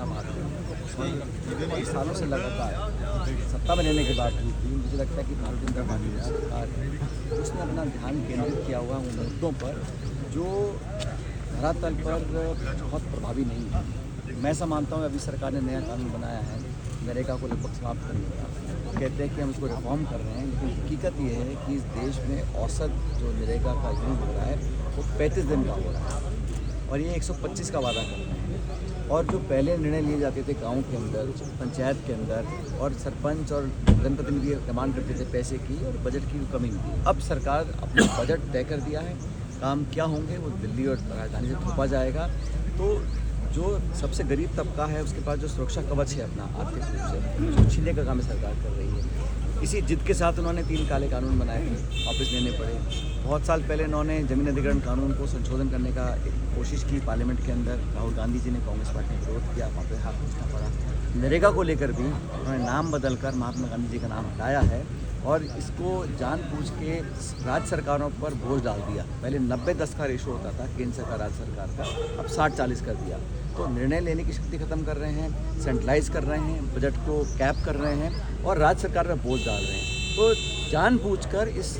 बात है। कई सालों से लगातार सत्ता में रहने के बाद भी मुझे लगता है कि भारतीय जनता पार्टी की सरकार है उसने अपना ध्यान केंद्रित किया हुआ उन मुद्दों पर जो धरातल पर बहुत प्रभावी नहीं है। मैं ऐसा मानता हूँ अभी सरकार ने नया कानून बनाया है नरेगा को लगभग समाप्त करने का। कहते हैं कि हम उसको रिफॉर्म कर रहे हैं, लेकिन हकीकत ये है कि इस देश में औसत जो नरेगा का यूज हो रहा है वो 35 दिन का हो रहा है और ये 125 का वादा कर रहे हैं। और जो पहले निर्णय लिए जाते थे गाँव के अंदर, पंचायत के अंदर, और सरपंच और जनप्रतिनिधि डिमांड करते थे पैसे की और बजट की कमी थी। अब सरकार अपना बजट तय कर दिया है, काम क्या होंगे वो दिल्ली और राजधानी से थोपा जाएगा। तो जो सबसे गरीब तबका है उसके पास जो सुरक्षा कवच है अपना आर्थिक रूप से उसको छीनने का काम सरकार कर रही है। इसी जिद के साथ उन्होंने 3 काले कानून बनाए थे, वापस लेने पड़े। बहुत साल पहले उन्होंने जमीन अधिग्रहण कानून को संशोधन करने का एक कोशिश की पार्लियामेंट के अंदर। राहुल गांधी जी ने कांग्रेस पार्टी ने विरोध किया, वहाँ पर हाथ खींचना पड़ा। नरेगा को लेकर भी उन्होंने नाम बदलकर महात्मा गांधी जी का नाम हटाया है और इसको जानबूझ के राज्य सरकारों पर बोझ डाल दिया। पहले 90-10 का रेशो होता था केंद्र सरकार राज्य सरकार का, अब 60-40 कर दिया। तो निर्णय लेने की शक्ति खत्म कर रहे हैं, सेंट्रलाइज कर रहे हैं, बजट को कैप कर रहे हैं और राज्य सरकार पर बोझ डाल रहे हैं। तो जानबूझकर इस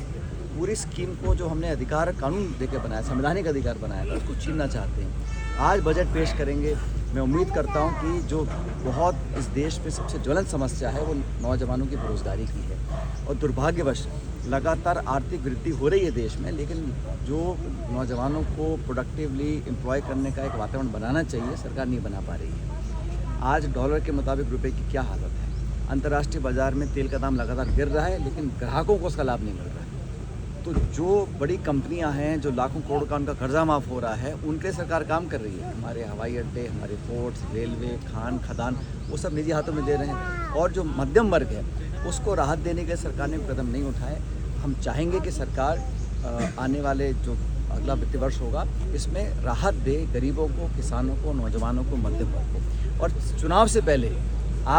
पूरी स्कीम को जो हमने अधिकार कानून देकर बनाया, संवैधानिक अधिकार बनाया था, उसको छीनना चाहते हैं। आज बजट पेश करेंगे। मैं उम्मीद करता हूं कि जो बहुत इस देश में सबसे ज्वलंत समस्या है वो नौजवानों की बेरोजगारी की है और दुर्भाग्यवश लगातार आर्थिक वृद्धि हो रही है देश में, लेकिन जो नौजवानों को प्रोडक्टिवली एम्प्लॉय करने का एक वातावरण बनाना चाहिए सरकार नहीं बना पा रही है। आज डॉलर के मुताबिक रुपए की क्या हालत है, अंतर्राष्ट्रीय बाजार में तेल का दाम लगातार गिर रहा है लेकिन ग्राहकों को उसका लाभ नहीं मिल रहा है। तो जो बड़ी कंपनियां हैं, जो लाखों करोड़ का उनका कर्जा माफ़ हो रहा है, उनके सरकार काम कर रही है। हमारे हवाई अड्डे, हमारे पोर्ट्स, रेलवे, खान खदान वो सब निजी हाथों में दे रहे हैं और जो मध्यम वर्ग है उसको राहत देने के लिए सरकार ने कदम नहीं उठाए। हम चाहेंगे कि सरकार आने वाले जो अगला वित्तीय वर्ष होगा इसमें राहत दे गरीबों को, किसानों को, नौजवानों को, मध्यम वर्ग को। और चुनाव से पहले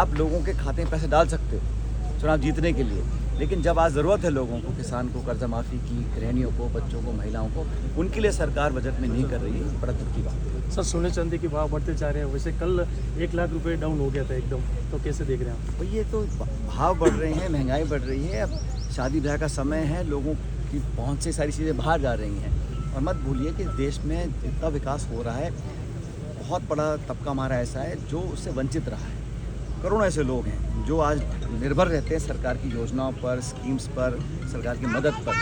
आप लोगों के खाते में पैसे डाल सकते हो चुनाव जीतने के लिए, लेकिन जब आज ज़रूरत है लोगों को, किसान को, कर्जा माफ़ी की, गृहिणियों को, बच्चों को, महिलाओं को, उनके लिए सरकार बजट में नहीं कर रही है। बड़ा दुख की बात है। सर, सोने चांदी के भाव बढ़ते जा रहे हैं। वैसे कल 1 लाख रुपए डाउन हो गया था एकदम, तो कैसे देख रहे हैं आप? तो ये तो भाव बढ़ रहे हैं, महंगाई बढ़ रही है। अब शादी ब्याह का समय है, लोगों की पहुँच से सारी चीज़ें बाहर जा रही हैं। और मत भूलिए कि देश में इतना विकास हो रहा है, बहुत बड़ा तबका हमारा ऐसा है जो उससे वंचित रहा है। करोड़ों ऐसे लोग हैं जो आज निर्भर रहते हैं सरकार की योजनाओं पर, स्कीम्स पर, सरकार की मदद पर।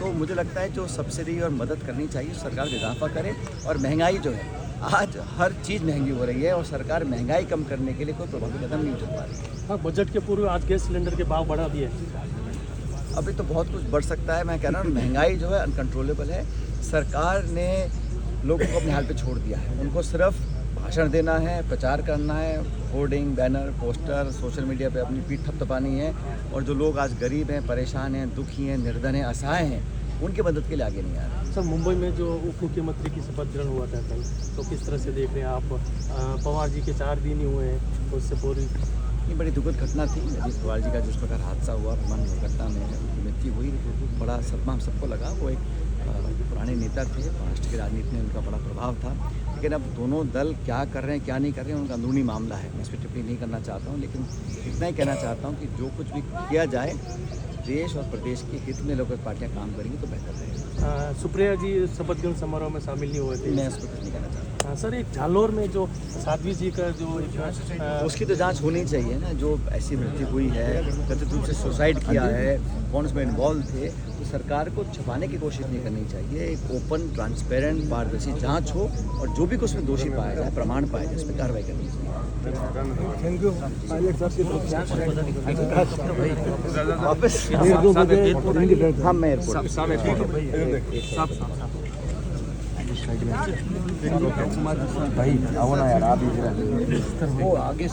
तो मुझे लगता है जो सब्सिडी और मदद करनी चाहिए सरकार इजाफा करे। और महंगाई जो है, आज हर चीज़ महंगी हो रही है और सरकार महंगाई कम करने के लिए कोई प्रभावी कदम नहीं उठा पा रही है। हाँ, बजट के पूर्व आज गैस सिलेंडर के भाव बढ़ा दिए। अभी तो बहुत कुछ बढ़ सकता है। मैं कह रहा हूँ महंगाई जो है अनकंट्रोलेबल है। सरकार ने लोगों को अपने हाल पे छोड़ दिया है। उनको सिर्फ भाषण देना है, प्रचार करना है, hoarding, banner, poster, social media पे अपनी पीठ थपथपानी है। और जो लोग आज गरीब हैं, परेशान हैं, दुखी हैं, निर्धन हैं, असहाय हैं, उनकी मदद के लिए आगे नहीं आ रहे। सर, मुंबई में जो उप मुख्यमंत्री की शपथ ग्रहण हुआ था कल, तो किस तरह से देख रहे हैं आप? पवार जी के 4 दिन ही हुए हैं, तो उससे पूरी ये बड़ी दुखद घटना थी। अजीत पवार जी का जिस प्रकार हादसा हुआ, विमान दुर्घटना में उनकी मृत्यु हुई, बड़ा सदमा हम सबको लगा। वो एक पुराने नेता थे, राष्ट्र की राजनीति में उनका बड़ा प्रभाव था। लेकिन अब दोनों दल क्या कर रहे हैं, क्या नहीं कर रहे हैं, उनका अंदरूनी मामला है। मैं इस पर टिप्पणी नहीं करना चाहता हूँ, लेकिन इतना ही कहना चाहता हूँ कि जो कुछ भी किया जाए देश और प्रदेश के हित में लोग पार्टियाँ काम करेंगी तो बेहतर रहेगा। सुप्रिया जी शपथ ग्रहण समारोह में शामिल नहीं हुए थे। मैं इस पर कुछ नहीं कहना चाहता। सर, एक झालोर में जो साध्वी जी का जो उसकी तो जांच होनी चाहिए ना। जो ऐसी मृत्यु हुई है, कथित रूप से सुसाइड किया है, कौन उसमें इन्वॉल्व थे, तो सरकार को छुपाने की कोशिश नहीं करनी चाहिए। एक ओपन, ट्रांसपेरेंट, पारदर्शी जांच हो और जो भी कुछ उसमें दोषी पाया जाए, प्रमाण पाया जाए, उस पर कार्रवाई करनी चाहिए। Thank you. वापस हम मैं एयरपोर्ट भाई आओ ना यार, आप इधर आगे